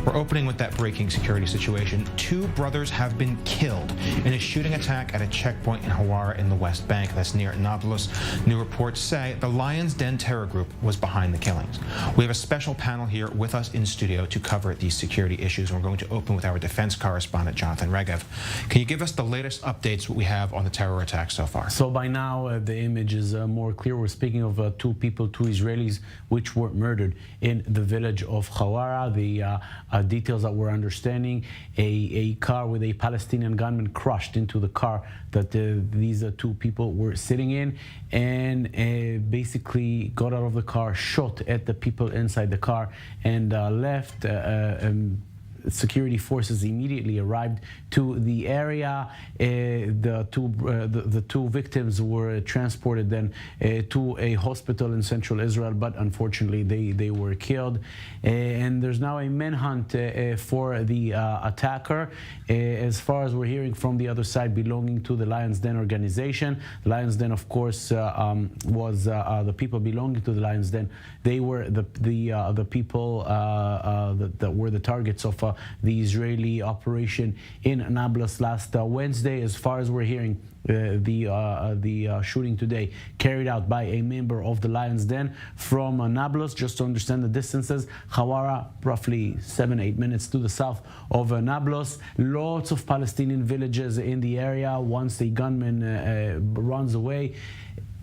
We're opening with that breaking security situation. Two brothers have been killed in a shooting attack at a checkpoint in Hawara in the West Bank. That's near Nablus. New reports say the Lion's Den terror group was behind the killings. We have a special panel here with us in studio to cover these security issues. We're going to open with our defense correspondent, Jonathan Regev. Can you give us the latest updates what we have on the terror attack so far? So by now, the image is more clear. We're speaking of two people, two Israelis, which were murdered in the village of Hawara. The details that we're understanding, a car with a Palestinian gunman crushed into the car that these two people were sitting in, and basically got out of the car, shot at the people inside the car, and left. Security forces immediately arrived to the area. The two victims were transported then to a hospital in central Israel, but unfortunately they were killed. And there's now a manhunt for the attacker. As far as we're hearing from the other side, belonging to the Lion's Den organization. The Lion's Den, of course, was the people belonging to the Lion's Den. They were the people that were the targets of the Israeli operation in Nablus last Wednesday. As far as we're hearing, the shooting today carried out by a member of the Lion's Den from Nablus. Just to understand the distances, Hawara, roughly 7-8 minutes to the south of Nablus. Lots of Palestinian villages in the area. Once the gunman runs away,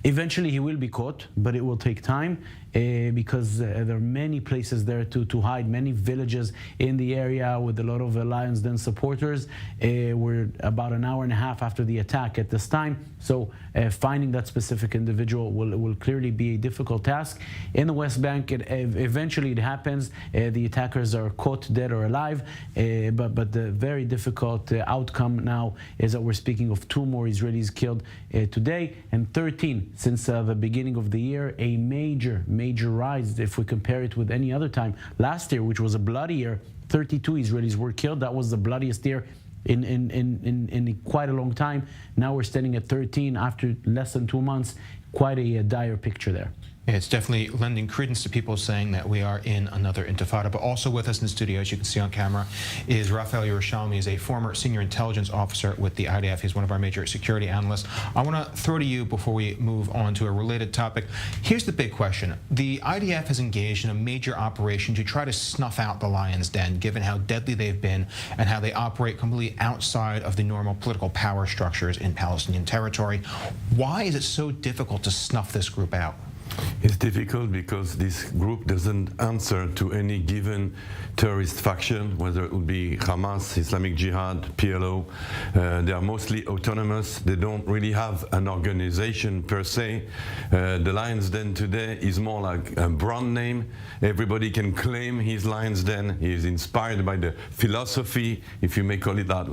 eventually he will be caught, but it will take time because there are many places there to hide, many villages in the area with a lot of Lion's Den supporters. We're about an hour and a half after the attack at this time, so finding that specific individual will clearly be a difficult task. In the West Bank, eventually it happens. The attackers are caught dead or alive, but the very difficult outcome now is that we're speaking of 2 more Israelis killed today and 13 since the beginning of the year. A major rise if we compare it with any other time. Last year, which was a bloody year, 32 Israelis were killed. That was the bloodiest year in quite a long time. Now we're standing at 13 after less than 2 months. Quite a dire picture there. It's definitely lending credence to people saying that we are in another intifada. But also with us in the studio, as you can see on camera, is Rafael Yerushalmi. He's a former senior intelligence officer with the IDF. He's one of our major security analysts. I want to throw to you before we move on to a related topic. Here's the big question. The IDF has engaged in a major operation to try to snuff out the Lion's Den, given how deadly they've been and how they operate completely outside of the normal political power structures in Palestinian territory. Why is it so difficult to snuff this group out? It's difficult because this group doesn't answer to any given terrorist faction, whether it would be Hamas, Islamic Jihad, PLO. They are mostly autonomous. They don't really have an organization per se. The Lion's Den today is more like a brand name. Everybody can claim he's Lion's Den. He is inspired by the philosophy, if you may call it that,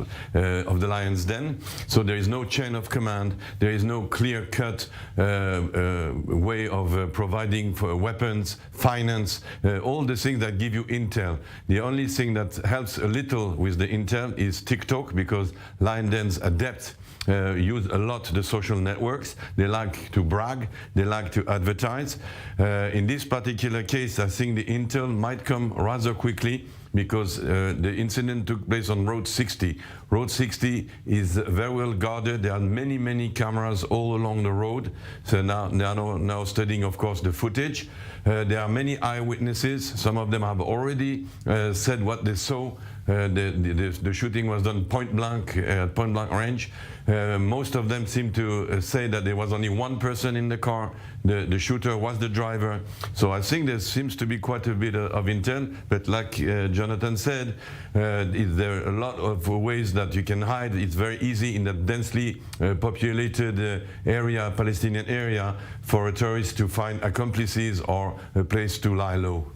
of the Lion's Den. So there is no chain of command. There is no clear-cut way of providing for weapons, finance, all the things that give you intel. The only thing that helps a little with the intel is TikTok, because Lion's Den's adept use a lot the social networks. They like to brag, they like to advertise. In this particular case, I think the intel might come rather quickly, because the incident took place on Road 60. Road 60 is very well guarded. There are many cameras all along the road. So now they are now studying, of course, the footage. There are many eyewitnesses. Some of them have already said what they saw. The shooting was done point blank range. Most of them seem to say that there was only one person in the car. The shooter was the driver. So I think there seems to be quite a bit of intel. But like Jonathan said, there are a lot of ways that you can hide. It's very easy in that densely populated area, Palestinian area, for a terrorist to find accomplices or a place to lie low.